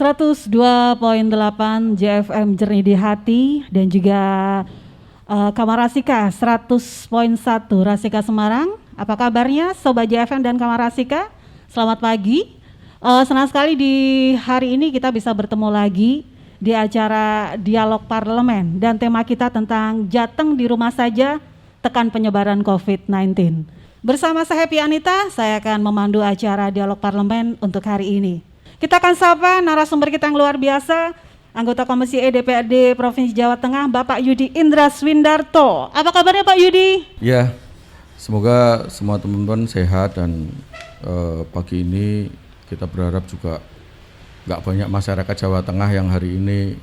102.8 JFM Jernih di Hati dan juga Kamar Rasika 100.1 Rasika Semarang. Apa kabarnya Sobat JFM dan Kamar Rasika? Selamat pagi. Senang sekali di hari ini kita bisa bertemu lagi di acara Dialog Parlemen dan tema kita tentang Jateng di rumah saja, tekan penyebaran COVID-19. Bersama saya Happy Anita, saya akan memandu acara Dialog Parlemen untuk hari ini. Kita akan sapa narasumber kita yang luar biasa, anggota Komisi E DPRD Provinsi Jawa Tengah, Bapak Yudi Indra Swindarto. Apa kabarnya Pak Yudi? Ya, semoga semua teman-teman sehat dan pagi ini kita berharap juga nggak banyak masyarakat Jawa Tengah yang hari ini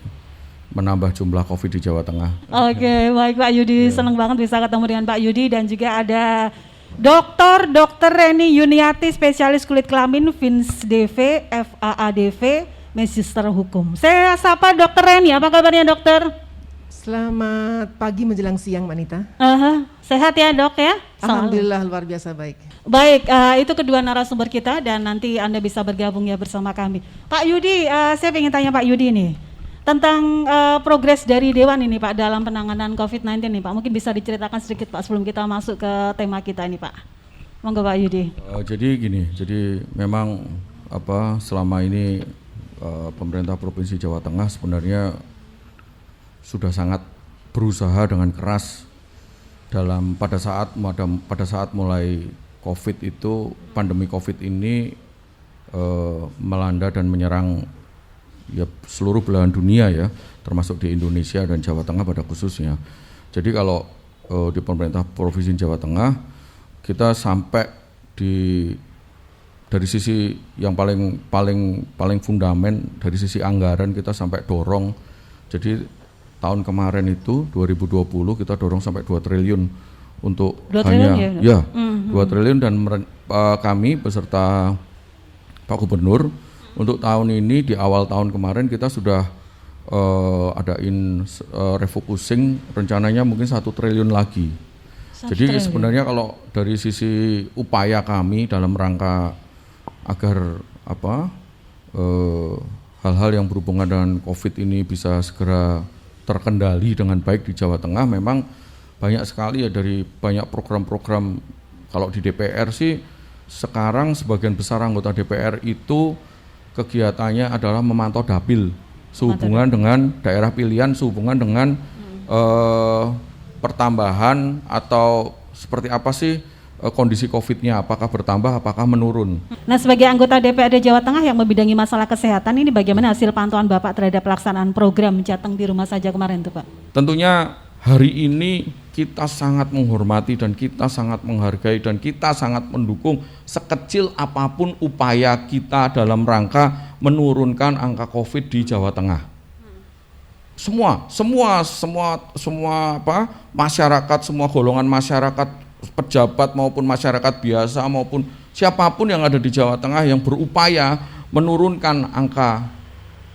menambah jumlah COVID di Jawa Tengah. Oke, baik Pak Yudi, senang banget bisa ketemu dengan Pak Yudi dan juga ada Dr. Reni Yuniati, spesialis kulit kelamin, FINS DV, FAADV, Magister Hukum. Saya sapa Dr. Reni, apa kabarnya dokter? Selamat pagi menjelang siang, Manita. Sehat ya dok ya? Alhamdulillah luar biasa baik. Baik, itu kedua narasumber kita dan nanti Anda bisa bergabung ya bersama kami. Pak Yudi, saya ingin tanya Pak Yudi nih tentang progres dari Dewan ini Pak dalam penanganan COVID-19 nih Pak. Mungkin bisa diceritakan sedikit Pak sebelum kita masuk ke tema kita ini Pak. Monggo Pak Yudi. Jadi gini, memang selama ini pemerintah Provinsi Jawa Tengah sebenarnya sudah sangat berusaha dengan keras pada saat mulai COVID itu, pandemi COVID ini melanda dan menyerang ya seluruh belahan dunia ya, termasuk di Indonesia dan Jawa Tengah pada khususnya. Jadi kalau di pemerintah Provinsi Jawa Tengah kita sampai dari sisi yang paling fundamen, dari sisi anggaran kita sampai dorong. Jadi tahun kemarin itu 2020 kita dorong sampai 2 triliun untuk 2 triliun ya? 2 triliun dan kami beserta Pak Gubernur untuk tahun ini di awal tahun kemarin kita sudah adain refocusing, rencananya mungkin 1 triliun lagi. Jadi sebenarnya kalau dari sisi upaya kami dalam rangka agar hal-hal yang berhubungan dengan COVID ini bisa segera terkendali dengan baik di Jawa Tengah, memang banyak sekali ya dari banyak program-program. Kalau di DPR sih sekarang sebagian besar anggota DPR itu kegiatannya adalah memantau dapil sehubungan dengan daerah pilihan, sehubungan dengan pertambahan atau seperti apa sih kondisi COVID-nya, apakah bertambah, apakah menurun. Nah, sebagai anggota DPRD Jawa Tengah yang membidangi masalah kesehatan ini, bagaimana hasil pantauan Bapak terhadap pelaksanaan program Jateng di rumah saja kemarin tuh Pak? Tentunya hari ini kita sangat menghormati dan kita sangat menghargai dan kita sangat mendukung sekecil apapun upaya kita dalam rangka menurunkan angka COVID di Jawa Tengah. Semua masyarakat, semua golongan masyarakat, pejabat maupun masyarakat biasa maupun siapapun yang ada di Jawa Tengah yang berupaya menurunkan angka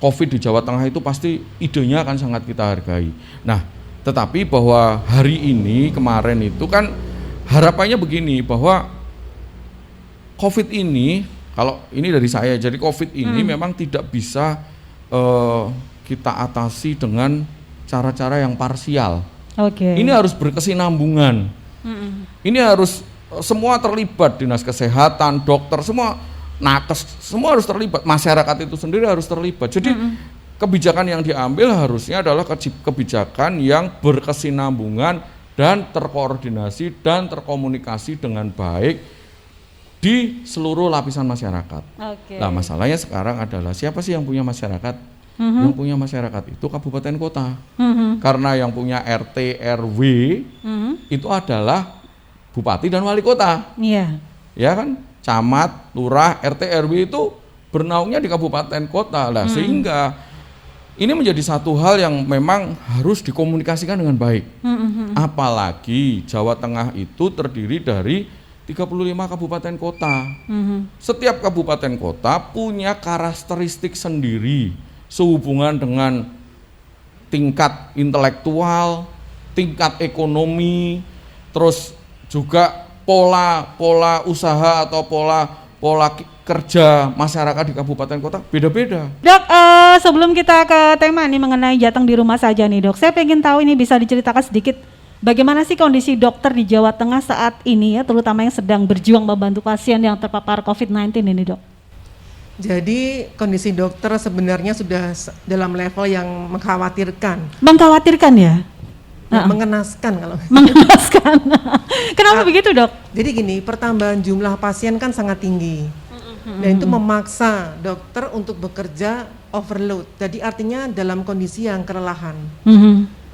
COVID di Jawa Tengah itu pasti idenya akan sangat kita hargai. Nah, tetapi bahwa hari ini kemarin itu kan harapannya begini, bahwa COVID ini, kalau ini dari saya, jadi COVID ini memang tidak bisa kita atasi dengan cara-cara yang parsial. Ini harus berkesinambungan. Ini harus semua terlibat, dinas kesehatan, dokter, semua nakes, semua harus terlibat, masyarakat itu sendiri harus terlibat. Jadi kebijakan yang diambil harusnya adalah kebijakan yang berkesinambungan dan terkoordinasi dan terkomunikasi dengan baik di seluruh lapisan masyarakat. Nah, masalahnya sekarang adalah siapa sih yang punya masyarakat? Yang punya masyarakat itu kabupaten kota. Karena yang punya RT RW itu adalah bupati dan wali kota. Ya kan? Camat, lurah, RT RW itu bernaungnya di kabupaten kota. Lah sehingga ini menjadi satu hal yang memang harus dikomunikasikan dengan baik. Apalagi Jawa Tengah itu terdiri dari 35 kabupaten kota. Setiap kabupaten kota punya karakteristik sendiri sehubungan dengan tingkat intelektual, tingkat ekonomi, terus juga pola usaha atau pola kerja masyarakat di kabupaten kota beda-beda. Dok, sebelum kita ke tema nih mengenai Jateng di rumah saja nih dok, saya pengen tahu ini bisa diceritakan sedikit bagaimana sih kondisi dokter di Jawa Tengah saat ini ya, terutama yang sedang berjuang membantu pasien yang terpapar COVID-19 ini dok. Jadi kondisi dokter sebenarnya sudah dalam level yang mengkhawatirkan. Mengkhawatirkan ya? Mengenaskan kalau. Mengenaskan. Kenapa begitu dok? Jadi gini, pertambahan jumlah pasien kan sangat tinggi. Dan itu memaksa dokter untuk bekerja overload. Jadi artinya dalam kondisi yang kelelahan.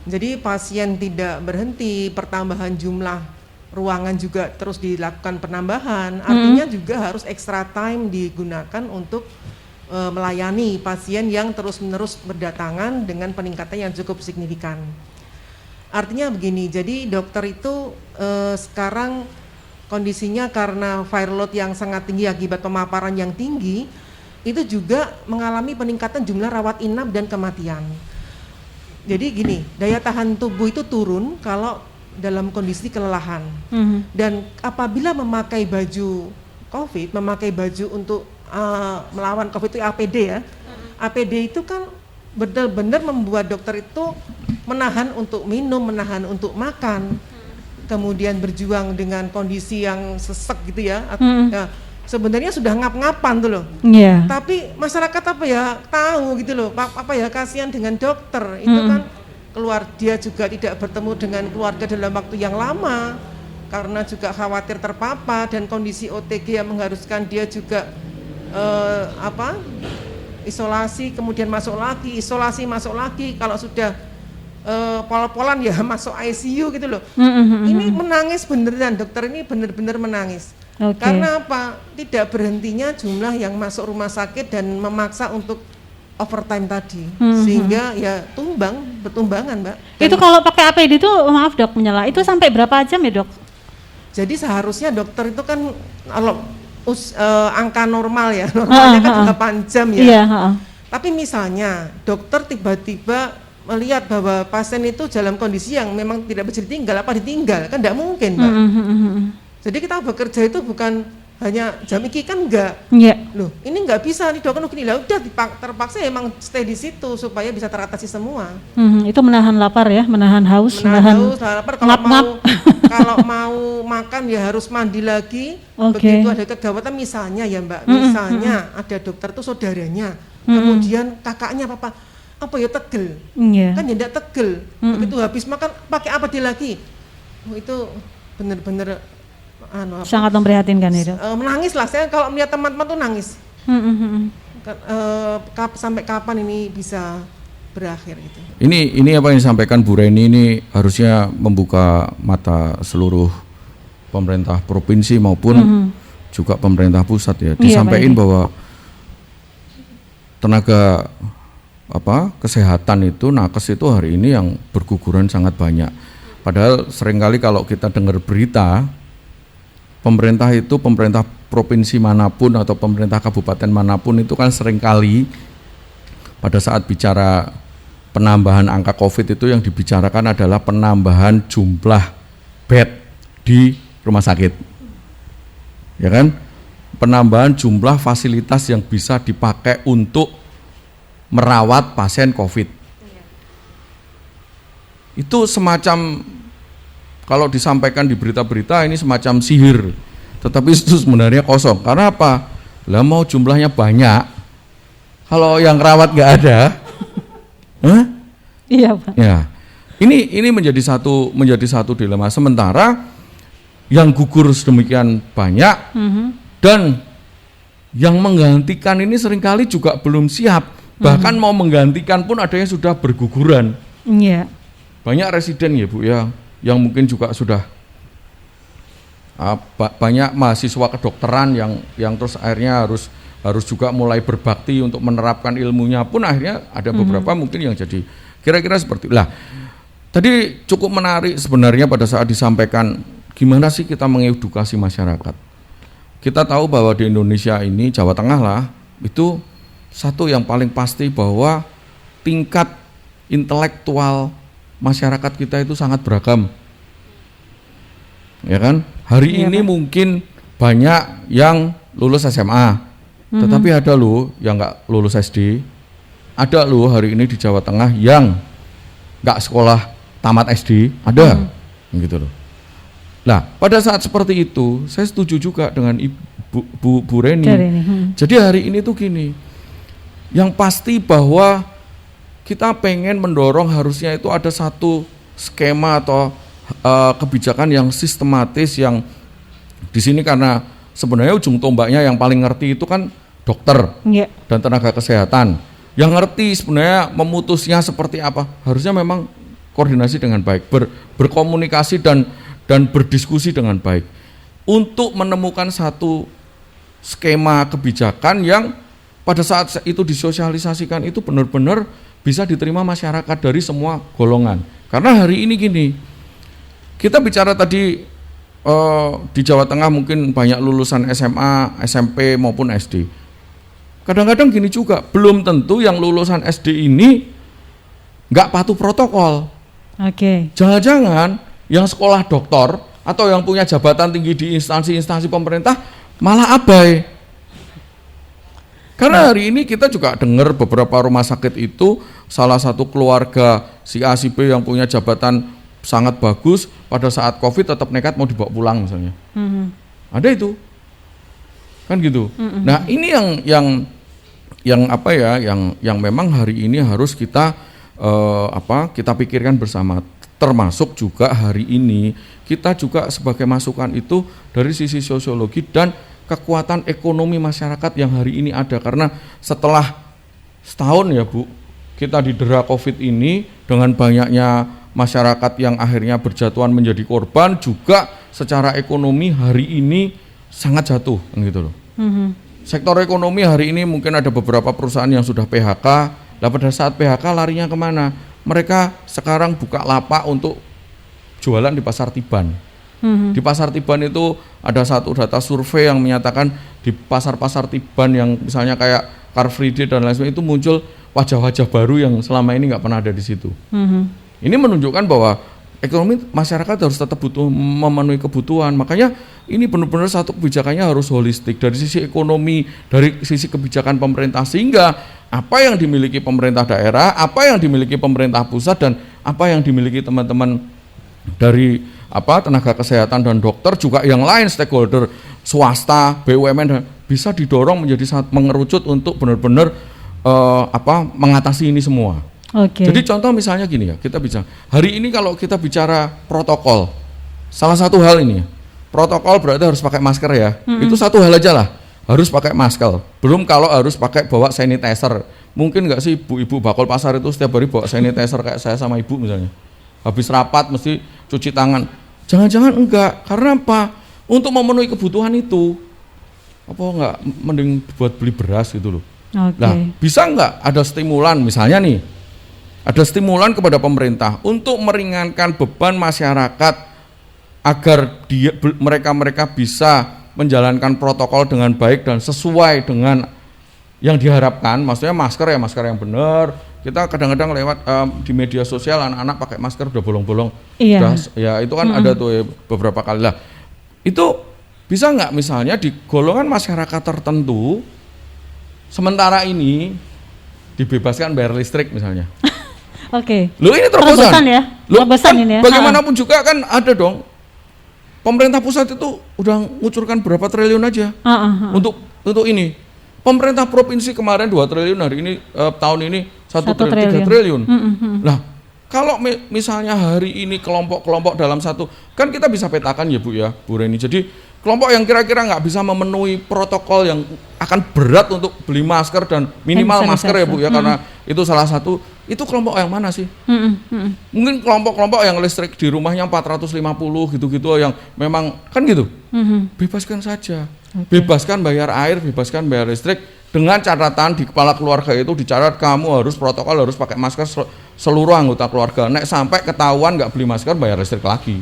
Jadi pasien tidak berhenti, pertambahan jumlah ruangan juga terus dilakukan penambahan. Artinya juga harus extra time digunakan untuk melayani pasien yang terus-menerus berdatangan dengan peningkatan yang cukup signifikan. Artinya begini, jadi dokter itu sekarang kondisinya karena viral load yang sangat tinggi akibat pemaparan yang tinggi, itu juga mengalami peningkatan jumlah rawat inap dan kematian. Jadi gini, daya tahan tubuh itu turun kalau dalam kondisi kelelahan. Dan apabila memakai baju COVID, memakai baju untuk melawan COVID itu APD ya. APD itu kan benar-benar membuat dokter itu menahan untuk minum, menahan untuk makan. Kemudian berjuang dengan kondisi yang sesek gitu ya. Ya sebenarnya sudah ngap-ngapan tuh loh. Tapi masyarakat apa ya tahu gitu loh. Apa ya kasihan dengan dokter. Itu kan keluar dia juga tidak bertemu dengan keluarga dalam waktu yang lama karena juga khawatir terpapar dan kondisi OTG yang mengharuskan dia juga isolasi kemudian masuk lagi, isolasi masuk lagi, kalau sudah pol-polan ya masuk ICU gitu loh. Ini menangis beneran, dokter ini benar-benar menangis. Karena apa? Tidak berhentinya jumlah yang masuk rumah sakit dan memaksa untuk overtime tadi, sehingga ya bertumbangan Mbak. Dan itu kalau pakai APD itu, maaf dok menyela, itu sampai berapa jam ya dok? Jadi seharusnya dokter itu kan kalau angka normal ya, normalnya kan 8 jam ya. Tapi misalnya dokter tiba-tiba melihat bahwa pasien itu dalam kondisi yang memang tidak bisa ditinggal, ditinggal, kan tidak mungkin Mbak. Jadi kita bekerja itu bukan hanya jam iki kan enggak. Loh, ini enggak bisa nih dok, kan gini lah, udah terpaksa emang stay di situ supaya bisa teratasi semua. Itu menahan lapar ya, menahan haus, menahan lapar. Kalau mau makan ya harus mandi lagi. Begitu ada kegawatan misalnya ya Mbak, misalnya ada dokter tuh saudaranya, kemudian kakaknya apa ya tegel, kan ya enggak tegel. Begitu habis makan pakai apa dia lagi? Itu benar-benar sangat memprihatinkan ya dok. Menangis lah, saya kalau melihat teman-teman tuh nangis. Sampai kapan ini bisa berakhir gitu. Ini apa yang disampaikan Bu Reni ini harusnya membuka mata seluruh pemerintah provinsi maupun juga pemerintah pusat ya. Disampaikan bahwa tenaga kesehatan itu, nakes itu hari ini yang berguguran sangat banyak. Padahal seringkali kalau kita dengar berita, pemerintah provinsi manapun atau pemerintah kabupaten manapun itu kan seringkali pada saat bicara penambahan angka COVID itu yang dibicarakan adalah penambahan jumlah bed di rumah sakit. Ya kan? Penambahan jumlah fasilitas yang bisa dipakai untuk merawat pasien COVID. Itu semacam, kalau disampaikan di berita-berita ini semacam sihir, tetapi itu sebenarnya kosong. Karena apa? Lah mau jumlahnya banyak, kalau yang rawat nggak ada, Iya Pak. Ya, ini menjadi satu dilema. Sementara yang gugur sedemikian banyak dan yang menggantikan ini seringkali juga belum siap. Bahkan mau menggantikan pun ada yang sudah berguguran. Banyak residen ya Bu ya, yang mungkin juga sudah banyak mahasiswa kedokteran yang terus akhirnya harus juga mulai berbakti untuk menerapkan ilmunya pun akhirnya ada beberapa mungkin yang jadi kira-kira seperti lah. Tadi cukup menarik sebenarnya pada saat disampaikan gimana sih kita mengedukasi masyarakat. Kita tahu bahwa di Indonesia ini, Jawa Tengah lah, itu satu yang paling pasti bahwa tingkat intelektual masyarakat kita itu sangat beragam. Ya kan? Hari ini Pak, mungkin banyak yang lulus SMA, Tetapi ada loh yang nggak lulus SD, ada loh hari ini di Jawa Tengah yang nggak sekolah tamat SD, ada, gitu loh. Nah, pada saat seperti itu, saya setuju juga dengan Bu Reni. Jadi hari ini tuh gini, yang pasti bahwa kita pengen mendorong harusnya itu ada satu skema atau kebijakan yang sistematis, yang di sini karena sebenarnya ujung tombaknya yang paling ngerti itu kan dokter dan tenaga kesehatan. Yang ngerti sebenarnya memutusnya seperti apa, harusnya memang koordinasi dengan baik, berkomunikasi dan berdiskusi dengan baik untuk menemukan satu skema kebijakan yang pada saat itu disosialisasikan itu benar-benar bisa diterima masyarakat dari semua golongan. Karena hari ini gini, kita bicara tadi di Jawa Tengah mungkin banyak lulusan SMA, SMP maupun SD. Kadang-kadang gini juga, belum tentu yang lulusan SD ini nggak patuh protokol. Jangan-jangan yang sekolah doktor atau yang punya jabatan tinggi di instansi-instansi pemerintah malah abai. Karena hari ini kita juga dengar beberapa rumah sakit itu salah satu keluarga si A si B yang punya jabatan sangat bagus pada saat COVID tetap nekat mau dibawa pulang misalnya. Ada itu. Kan gitu. Nah, ini yang apa ya, yang memang hari ini harus kita kita pikirkan bersama. Termasuk juga hari ini kita juga sebagai masukan itu dari sisi sosiologi dan kekuatan ekonomi masyarakat yang hari ini ada, karena setelah setahun ya Bu kita didera COVID ini dengan banyaknya masyarakat yang akhirnya berjatuhan menjadi korban, juga secara ekonomi hari ini sangat jatuh gitu loh. Sektor ekonomi hari ini mungkin ada beberapa perusahaan yang sudah PHK. Lah pada saat PHK larinya kemana? Mereka sekarang buka lapak untuk jualan di Pasar Tiban. Di Pasar Tiban itu ada satu data survei yang menyatakan di pasar-pasar Tiban yang misalnya kayak Car Free Day dan lain sebagainya itu muncul wajah-wajah baru yang selama ini nggak pernah ada di situ. Ini menunjukkan bahwa ekonomi masyarakat harus tetap memenuhi kebutuhan. Makanya ini benar-benar satu kebijakannya harus holistik dari sisi ekonomi, dari sisi kebijakan pemerintah, sehingga apa yang dimiliki pemerintah daerah, apa yang dimiliki pemerintah pusat, dan apa yang dimiliki teman-teman dari tenaga kesehatan dan dokter juga yang lain stakeholder swasta, BUMN bisa didorong menjadi sangat mengerucut untuk benar-benar mengatasi ini semua. Jadi contoh misalnya gini ya, kita bicara hari ini kalau kita bicara protokol, salah satu hal ini protokol berarti harus pakai masker ya. Itu satu hal aja lah, harus pakai masker. Belum kalau harus pakai bawa sanitizer. Mungkin nggak sih ibu-ibu bakul pasar itu setiap hari bawa sanitizer kayak saya sama ibu misalnya. Habis rapat mesti cuci tangan. Jangan-jangan enggak, karena apa? Untuk memenuhi kebutuhan itu, apa enggak mending buat beli beras gitu loh. Nah, bisa enggak ada stimulan misalnya nih, ada stimulan kepada pemerintah untuk meringankan beban masyarakat agar mereka bisa menjalankan protokol dengan baik dan sesuai dengan yang diharapkan. Maksudnya masker ya masker yang benar. Kita kadang-kadang lewat di media sosial anak-anak pakai masker udah bolong-bolong. Ya itu kan ada tuh beberapa kali lah. Itu bisa nggak misalnya di golongan masyarakat tertentu sementara ini dibebaskan bayar listrik misalnya. Loh ini terobosan ya? Kan ini ya? Bagaimanapun juga kan ada dong. Pemerintah pusat itu udah ngucurkan berapa triliun aja untuk ini. Pemerintah provinsi kemarin 2 triliun, hari ini tahun ini 1 triliun, 3 triliun. Nah, kalau misalnya hari ini kelompok-kelompok dalam satu, kan kita bisa petakan ya Bu Reni. Jadi kelompok yang kira-kira nggak bisa memenuhi protokol yang akan berat untuk beli masker dan minimal masker ya Bu ya, karena itu salah satu, itu kelompok yang mana sih? Mungkin kelompok-kelompok yang listrik di rumahnya 450 gitu-gitu yang memang kan gitu. Bebaskan saja. Bebaskan bayar air, bebaskan bayar listrik, dengan catatan di kepala keluarga itu dicatat kamu harus protokol, harus pakai masker seluruh anggota keluarga. Nek sampai ketahuan nggak beli masker bayar listrik lagi.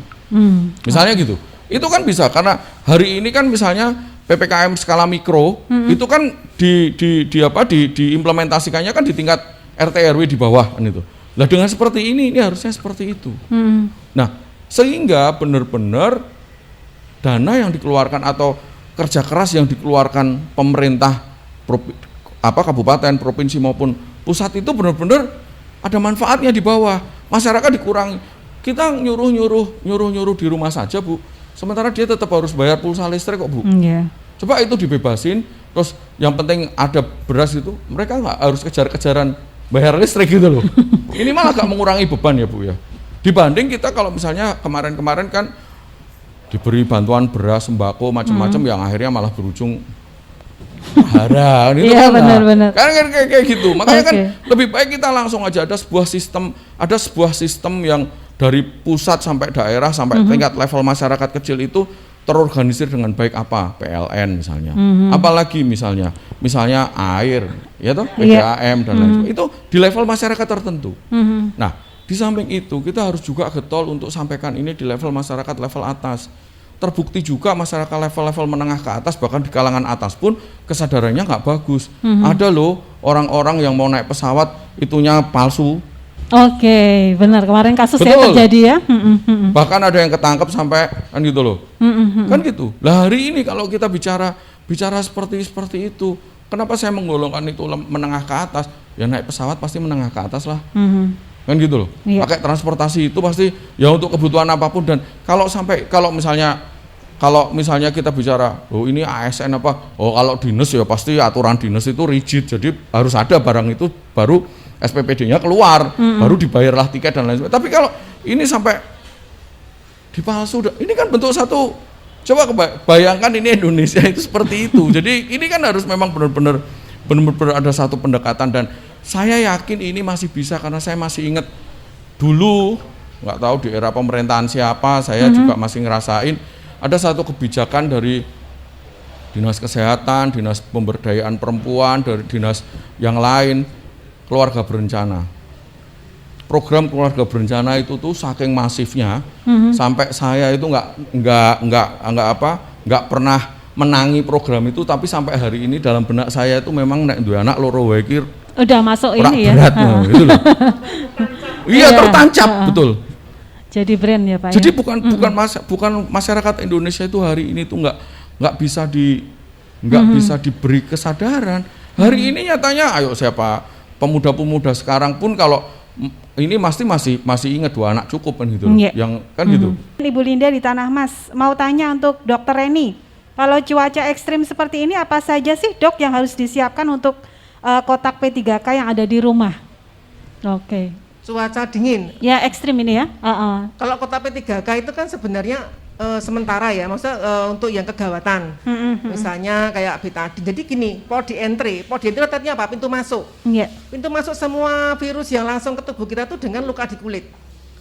Misalnya gitu. Itu kan bisa, karena hari ini kan misalnya PPKM skala mikro itu kan diimplementasikannya kan di tingkat RT RW di bawah kan itu. Lah dengan seperti ini harusnya seperti itu. Nah, sehingga benar-benar dana yang dikeluarkan atau kerja keras yang dikeluarkan pemerintah kabupaten, provinsi maupun pusat itu benar-benar ada manfaatnya di bawah. Masyarakat dikurangi. Kita nyuruh di rumah saja, Bu. Sementara dia tetap harus bayar pulsa listrik kok, Bu. Yeah. Coba itu dibebasin, terus yang penting ada beras itu, mereka nggak harus kejar-kejaran bayar listrik gitu loh. Ini malah gak mengurangi beban ya, Bu ya. Dibanding kita kalau misalnya kemarin-kemarin kan diberi bantuan beras, sembako, macam-macam yang akhirnya malah berujung hara gitu Iya, kan. benar-benar. Kan kayak gitu. Makanya kan lebih baik kita langsung aja ada sebuah sistem yang dari pusat sampai daerah sampai tingkat level masyarakat kecil itu terorganisir dengan baik apa? PLN misalnya. Apalagi misalnya air, ya toh, PDAM dan lain sebagainya. Itu di level masyarakat tertentu. Nah, di samping itu kita harus juga getol untuk sampaikan ini di level masyarakat level atas. Terbukti juga masyarakat level-level menengah ke atas, bahkan di kalangan atas pun kesadarannya nggak bagus. Ada loh orang-orang yang mau naik pesawat itunya palsu. Oke, benar, kemarin kasus ya terjadi ya. Bahkan ada yang ketangkep sampai kan gitu loh. Kan gitu. Lah hari ini kalau kita bicara seperti itu, kenapa saya menggolongkan itu menengah ke atas? Ya naik pesawat pasti menengah ke atas lah. Kan gitu loh. Pakai transportasi itu pasti ya untuk kebutuhan apapun. Dan kalau misalnya kita bicara, oh ini ASN apa? Oh kalau dinas ya pasti aturan dinas itu rigid. Jadi harus ada barang itu baru SPPD-nya keluar, baru dibayarlah tiket dan lain sebagainya. Tapi kalau ini sampai dipalsu, ini kan bentuk satu. Coba bayangkan ini Indonesia itu seperti itu. Jadi ini kan harus memang benar-benar ada satu pendekatan, dan saya yakin ini masih bisa karena saya masih ingat dulu, nggak tahu di era pemerintahan siapa, saya juga masih ngerasain ada satu kebijakan dari Dinas Kesehatan, Dinas Pemberdayaan Perempuan, dari dinas yang lain, keluarga berencana. Program keluarga berencana itu tuh saking masifnya sampai saya itu nggak pernah menangi program itu, tapi sampai hari ini dalam benak saya itu memang nek duwe anak loro wae iki udah masuk ini ya. Berat gitu loh. Iya, tertancap betul. Jadi brand ya, Pak. Jadi ya? bukan masyarakat Indonesia itu hari ini tuh nggak bisa diberi kesadaran. Hari ini nyatanya ayo siapa pemuda-pemuda sekarang pun kalau ini masih ingat 2 anak cukup kan gitu loh. Yang kan gitu. Ibu Linda di Tanah Mas mau tanya untuk Dokter Reni. Kalau cuaca ekstrim seperti ini apa saja sih, Dok, yang harus disiapkan untuk kotak P3K yang ada di rumah? Oke. Cuaca dingin. Ya ekstrim ini ya. Kalau kotak P3K itu kan sebenarnya sementara ya, maksudnya untuk yang kegawatan. Misalnya kayak betadine. Jadi gini, podi entry artinya apa? Pintu masuk. Pintu masuk semua virus yang langsung ke tubuh kita tuh dengan luka di kulit.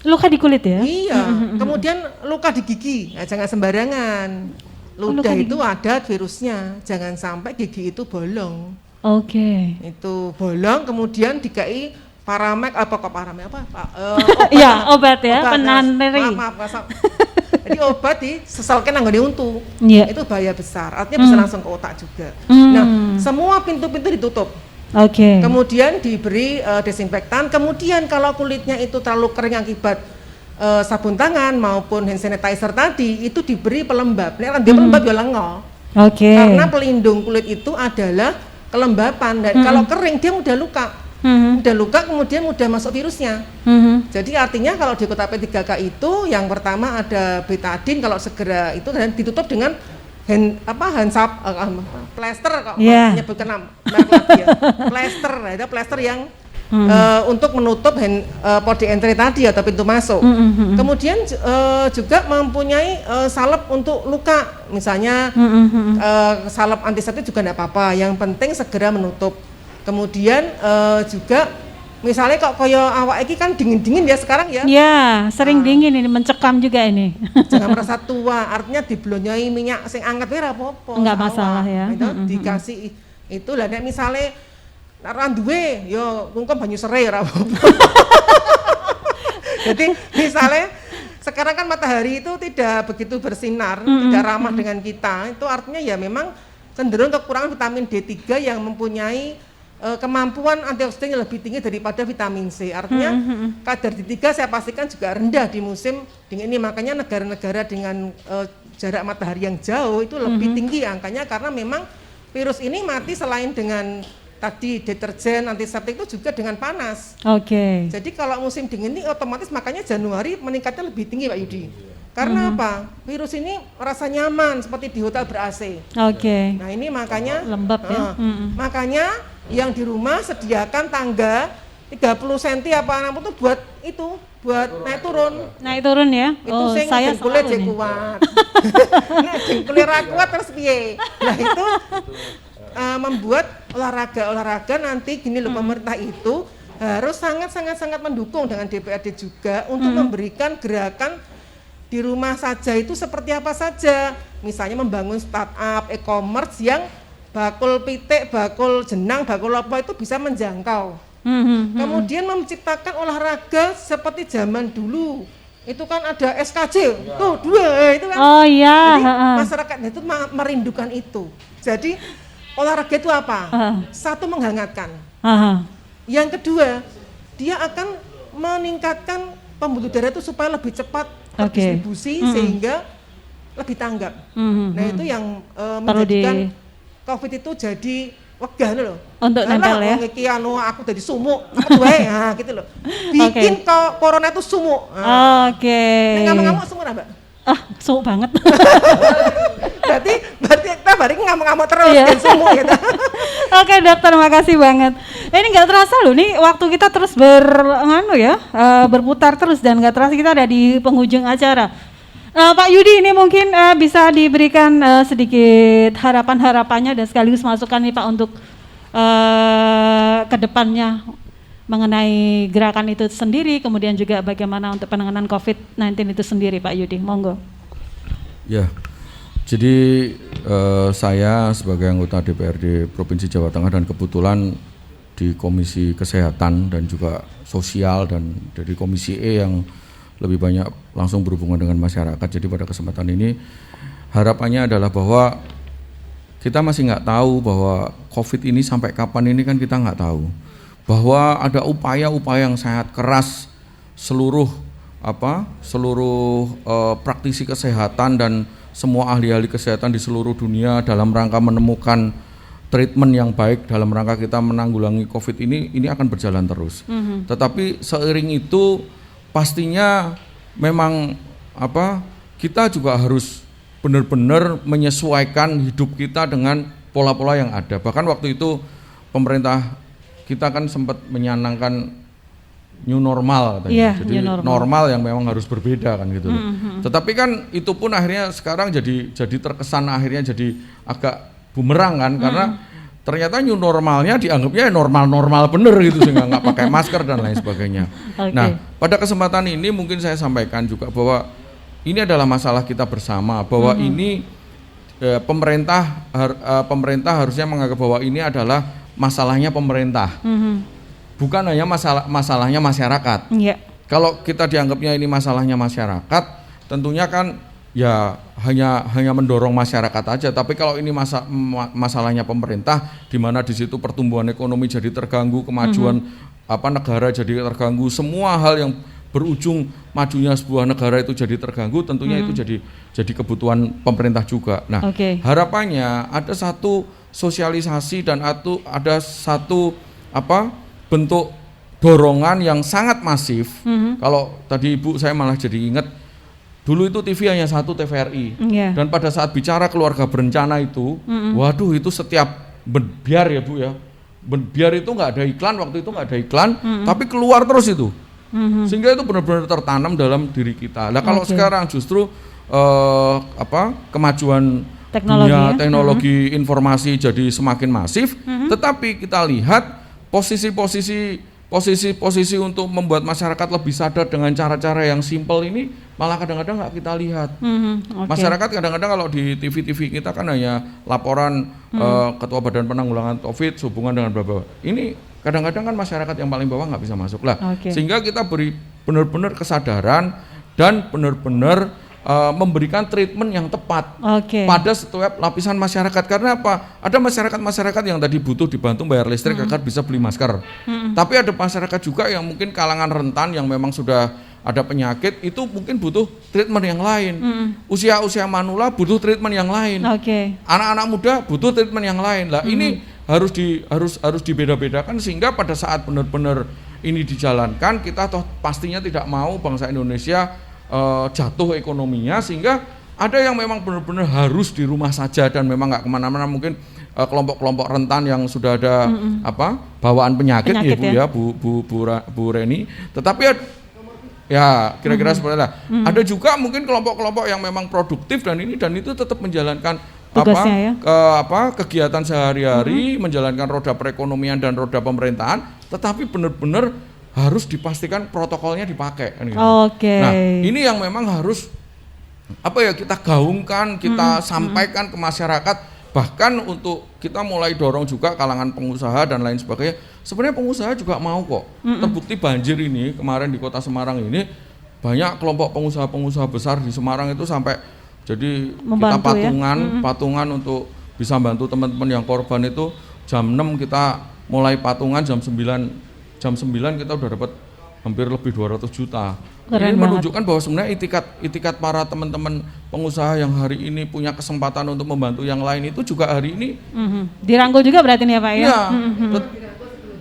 Luka di kulit ya? Iya. Kemudian luka di gigi, jangan sembarangan. Ludah itu ada virusnya, jangan sampai gigi itu bolong. Oke. Itu bolong, kemudian dikai Paramek apa? Obat ya, penahan nyeri. Maaf. Jadi obat disesalkan anggone untu. Itu bahaya besar. Artinya bisa langsung ke otak juga. Nah, semua pintu-pintu ditutup. Oke. Kemudian diberi desinfektan. Kemudian kalau kulitnya itu terlalu kering akibat sabun tangan maupun hand sanitizer tadi, itu diberi pelembab. Nek dia pelembab ya lengo. Oke. Karena pelindung kulit itu adalah kelembapan, dan kalau kering dia mudah luka. Mudah luka, kemudian mudah masuk virusnya. Jadi artinya kalau di kotak P3K itu yang pertama ada betadine, kalau segera itu, dan ditutup dengan plester, kalau menyebutkan merek lagi ya. Plester, ada plester yang untuk menutup podi entry tadi atau pintu masuk. Kemudian juga mempunyai salep untuk luka, misalnya salep antiseptik juga tidak apa-apa, yang penting segera menutup. Kemudian juga misalnya kok koyo awak iki kan dingin-dingin ya sekarang ya. Iya, sering dingin ini, mencekam juga ini. Jangan merasa tua, artinya diblonyoi minyak sing anget wae ora apa-apa. Enggak masalah ya. Itu dikasih itu lah, nek misale ora duwe yo ngungkem banyu serai ora apa-apa. Jadi misalnya sekarang kan matahari itu tidak begitu bersinar, tidak ramah dengan kita. Itu artinya ya memang cenderung kekurangan vitamin D3 yang mempunyai kemampuan antioksidan yang lebih tinggi daripada vitamin C. Artinya kadar D3 saya pastikan juga rendah di musim dingin ini. Makanya negara-negara dengan jarak matahari yang jauh itu lebih tinggi angkanya, karena memang virus ini mati selain dengan tadi deterjen, antiseptik itu juga dengan panas. Oke. Jadi kalau musim dingin ini otomatis makanya Januari meningkatnya lebih tinggi Pak Yudi. Karena apa? Virus ini merasa nyaman seperti di hotel ber-AC. Oke. Nah ini makanya Lembab ya. makanya yang di rumah sediakan tangga 30 cm apa 60 itu buat naik turun. Naik turun ya. Itu sing Saya jengkule selalu jek nih. kuat. Nek jengkule ra kuat terus piye? Nah itu membuat olahraga nanti gini loh, pemerintah itu harus sangat mendukung dengan DPRD juga untuk memberikan gerakan di rumah saja itu seperti apa saja. Misalnya membangun startup e-commerce yang bakul pitik, bakul jenang, bakul apa itu bisa menjangkau. Kemudian menciptakan olahraga seperti zaman dulu. Itu kan ada SKJ, tuh 2 itu kan. Oh iya. Jadi masyarakat itu merindukan itu. Jadi olahraga itu apa? Satu, menghangatkan. Yang kedua, dia akan meningkatkan pembuluh darah itu supaya lebih cepat terdistribusi sehingga lebih tanggap. Nah itu yang menjadikan COVID itu jadi wegah loh. Untuk nempel ya. Iki aku jadi sumuk, nah gitu loh. Bikin corona itu sumuk. Oke. Ngamuk-ngamuk sumuk Mbak? Sumuk banget. berarti kita balik ngamuk-ngamuk terus dan sumuk gitu. Oke dokter, makasih banget. Ini nggak terasa loh, nih waktu kita terus berputar terus dan nggak terasa kita ada di penghujung acara. Pak Yudi, ini mungkin bisa diberikan sedikit harapannya dan sekaligus masukan nih Pak untuk ke depannya mengenai gerakan itu sendiri, kemudian juga bagaimana untuk penanganan COVID-19 itu sendiri Pak Yudi, monggo. Ya, jadi saya sebagai anggota DPRD Provinsi Jawa Tengah dan kebetulan di Komisi Kesehatan dan juga Sosial dan dari Komisi E yang lebih banyak langsung berhubungan dengan masyarakat. Jadi pada kesempatan ini harapannya adalah bahwa kita masih nggak tahu bahwa COVID ini sampai kapan ini kan kita nggak tahu. Bahwa ada upaya-upaya yang sangat keras seluruh praktisi kesehatan dan semua ahli-ahli kesehatan di seluruh dunia dalam rangka menemukan treatment yang baik dalam rangka kita menanggulangi COVID ini akan berjalan terus. Tetapi seiring itu pastinya memang kita juga harus benar-benar menyesuaikan hidup kita dengan pola-pola yang ada. Bahkan waktu itu pemerintah kita kan sempat menyanangkan new normal katanya. Jadi normal yang memang harus berbeda kan gitu. Tetapi kan itu pun akhirnya sekarang jadi terkesan akhirnya jadi agak bumerang kan karena ternyata new normalnya dianggapnya normal bener gitu sehingga nggak pakai masker dan lain sebagainya. Nah pada kesempatan ini mungkin saya sampaikan juga bahwa ini adalah masalah kita bersama bahwa ini pemerintah harusnya menganggap bahwa ini adalah masalahnya pemerintah, bukan hanya masalahnya masyarakat. Kalau kita dianggapnya ini masalahnya masyarakat, tentunya kan ya hanya mendorong masyarakat aja. Tapi kalau ini masalahnya pemerintah, di mana di situ pertumbuhan ekonomi jadi terganggu, kemajuan negara jadi terganggu, semua hal yang berujung majunya sebuah negara itu jadi terganggu, tentunya itu jadi kebutuhan pemerintah juga. Nah, harapannya ada satu sosialisasi dan ada satu bentuk dorongan yang sangat masif. Kalau tadi Ibu saya malah jadi ingat dulu itu TV hanya satu, TVRI. Dan pada saat bicara keluarga berencana itu, waduh itu setiap biar ya Bu ya, biar itu nggak ada iklan, waktu itu nggak ada iklan, tapi keluar terus itu. Sehingga itu benar-benar tertanam dalam diri kita. Nah kalau sekarang justru kemajuan teknologi informasi jadi semakin masif, tetapi kita lihat posisi untuk membuat masyarakat lebih sadar dengan cara-cara yang simpel ini malah kadang-kadang nggak kita lihat. Masyarakat kadang-kadang kalau di TV kita kan hanya laporan Ketua Badan Penanggulangan COVID sehubungan dengan bla-bla. Ini kadang-kadang kan masyarakat yang paling bawah nggak bisa masuk lah. Sehingga kita beri benar-benar kesadaran dan benar-benar memberikan treatment yang tepat pada setiap lapisan masyarakat. Karena apa? Ada masyarakat yang tadi butuh dibantu bayar listrik agar bisa beli masker. Tapi ada masyarakat juga yang mungkin kalangan rentan yang memang sudah ada penyakit itu mungkin butuh treatment yang lain. Usia manula butuh treatment yang lain. Anak-anak muda butuh treatment yang lain. Lah ini harus dibeda-bedakan sehingga pada saat benar-benar ini dijalankan kita toh pastinya tidak mau bangsa Indonesia jatuh ekonominya, sehingga ada yang memang benar-benar harus di rumah saja dan memang nggak kemana-mana, mungkin kelompok-kelompok rentan yang sudah ada bawaan penyakit ya Bu Reni. Tetapi ya kira-kira seperti itu. Ada juga mungkin kelompok-kelompok yang memang produktif dan itu tetap menjalankan kegiatan sehari-hari, menjalankan roda perekonomian dan roda pemerintahan, tetapi benar-benar harus dipastikan protokolnya dipakai. Kan gitu. Nah ini yang memang harus kita gaungkan, kita sampaikan ke masyarakat, bahkan untuk kita mulai dorong juga kalangan pengusaha dan lain sebagainya. Sebenarnya pengusaha juga mau kok. Terbukti banjir ini kemarin di Kota Semarang ini banyak kelompok pengusaha-pengusaha besar di Semarang itu sampai jadi membantu, kita patungan untuk bisa bantu teman-teman yang korban itu. Jam 6 kita mulai patungan, jam 9 kita udah dapat hampir lebih 200 juta. Ini menunjukkan bahwa sebenarnya itikat para teman-teman pengusaha yang hari ini punya kesempatan untuk membantu yang lain itu juga hari ini dirangkul juga berarti nih ya Pak ya? Iya.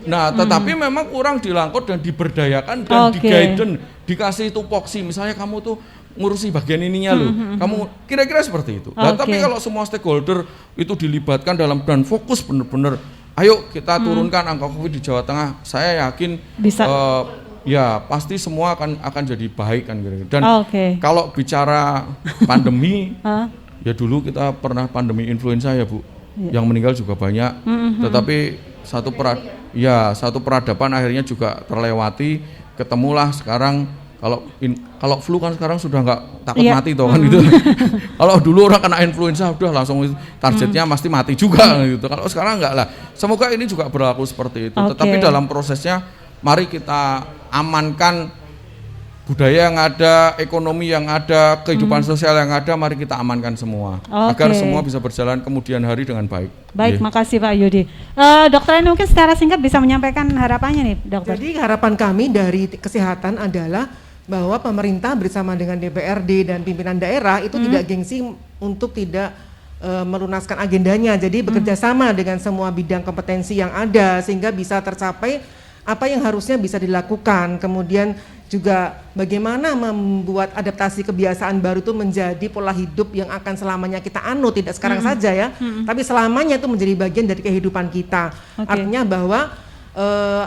Nah tetapi memang kurang dilangkut dan diberdayakan dan di-guidance, dikasih tupoksi, misalnya kamu tuh ngurusi bagian ininya loh, kamu kira-kira seperti itu. Nah, tapi kalau semua stakeholder itu dilibatkan dalam dan fokus benar-benar, ayo kita turunkan angka COVID di Jawa Tengah, saya yakin bisa. Ya pasti semua akan jadi baik kan gitu. Dan kalau bicara pandemi, ya dulu kita pernah pandemi influenza ya Bu, yang meninggal juga banyak. Tetapi satu peradaban akhirnya juga terlewati. Ketemulah sekarang kalau flu kan sekarang sudah nggak takut mati toh kan gitu. Kalau dulu orang kena influenza udah langsung targetnya pasti mati juga gitu. Kalau sekarang nggak lah. Semoga ini juga berlaku seperti itu. Tetapi dalam prosesnya mari kita amankan budaya yang ada, ekonomi yang ada, kehidupan sosial yang ada, mari kita amankan semua agar semua bisa berjalan kemudian hari dengan baik. Baik, makasih Pak Yudi. Dokter Eni mungkin secara singkat bisa menyampaikan harapannya nih, Dokter. Jadi harapan kami dari kesehatan adalah bahwa pemerintah bersama dengan DPRD dan pimpinan daerah itu tidak gengsi untuk tidak melunaskan agendanya. Jadi bekerja sama dengan semua bidang kompetensi yang ada sehingga bisa tercapai apa yang harusnya bisa dilakukan, kemudian juga bagaimana membuat adaptasi kebiasaan baru itu menjadi pola hidup yang akan selamanya kita anut, tidak sekarang saja ya, tapi selamanya itu menjadi bagian dari kehidupan kita. Artinya bahwa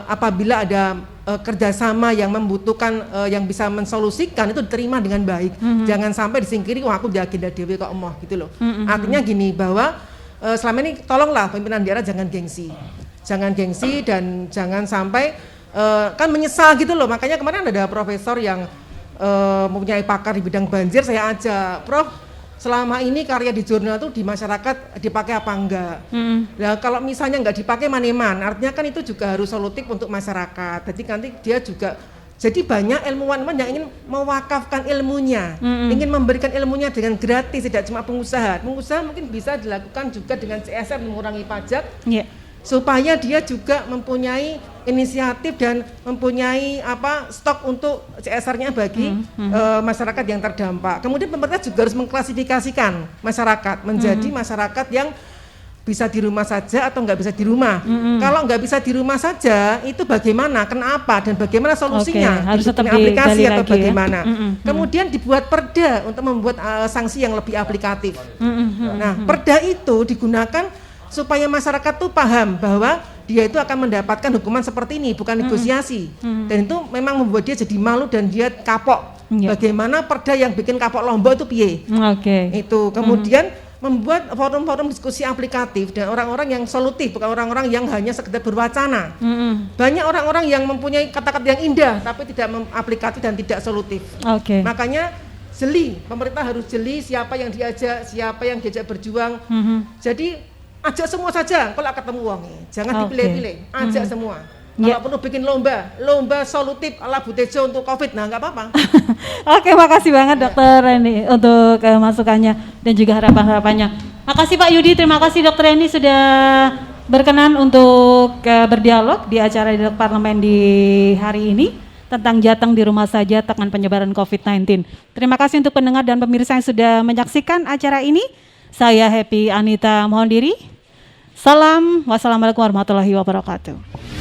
apabila ada kerjasama yang membutuhkan, yang bisa mensolusikan itu diterima dengan baik, jangan sampai disingkiri, wah aku udah agenda dewe kok emoh gitu loh. Artinya gini, bahwa selama ini tolonglah pimpinan daerah jangan gengsi dan jangan sampai kan menyesal gitu loh. Makanya kemarin ada profesor yang mempunyai pakar di bidang banjir, saya ajak, Prof, selama ini karya di jurnal itu di masyarakat dipakai apa enggak? Nah kalau misalnya enggak dipakai maneman, artinya kan itu juga harus solutif untuk masyarakat. Jadi nanti dia juga, jadi banyak ilmuwan yang ingin mewakafkan ilmunya, ingin memberikan ilmunya dengan gratis, tidak cuma pengusaha. Pengusaha mungkin bisa dilakukan juga dengan CSR, mengurangi pajak. Supaya dia juga mempunyai inisiatif dan mempunyai stok untuk CSR-nya bagi masyarakat yang terdampak. Kemudian pemerintah juga harus mengklasifikasikan masyarakat menjadi masyarakat yang bisa di rumah saja atau nggak bisa di rumah. Kalau nggak bisa di rumah saja, itu bagaimana, kenapa, dan bagaimana solusinya? Harus tetap aplikasi atau bagaimana? Kemudian dibuat perda untuk membuat sanksi yang lebih aplikatif. Nah, perda itu digunakan supaya masyarakat tuh paham bahwa dia itu akan mendapatkan hukuman seperti ini, bukan negosiasi. Dan itu memang membuat dia jadi malu dan dia kapok. Bagaimana perda yang bikin kapok Lombok itu piye? Itu kemudian membuat forum-forum diskusi aplikatif dan orang-orang yang solutif, bukan orang-orang yang hanya sekedar berwacana. Banyak orang-orang yang mempunyai kata-kata yang indah tapi tidak aplikatif dan tidak solutif. Makanya jeli, pemerintah harus jeli siapa yang diajak berjuang. Jadi ajak semua saja kalau ketemu uangnya, jangan dipilih-pilih, ajak semua. Kalau perlu bikin lomba solutif ala Bu Tejo untuk COVID, nah nggak apa-apa. Makasih banget Dokter Reni untuk masukannya dan juga harapan-harapannya. Makasih Pak Yudi, terima kasih Dokter Reni sudah berkenan untuk berdialog di acara Dialog Parlemen di hari ini. tentang Jateng di rumah saja tekan penyebaran COVID-19. Terima kasih untuk pendengar dan pemirsa yang sudah menyaksikan acara ini. Saya Happy Anita mohon diri. Salam, wassalamualaikum warahmatullahi wabarakatuh.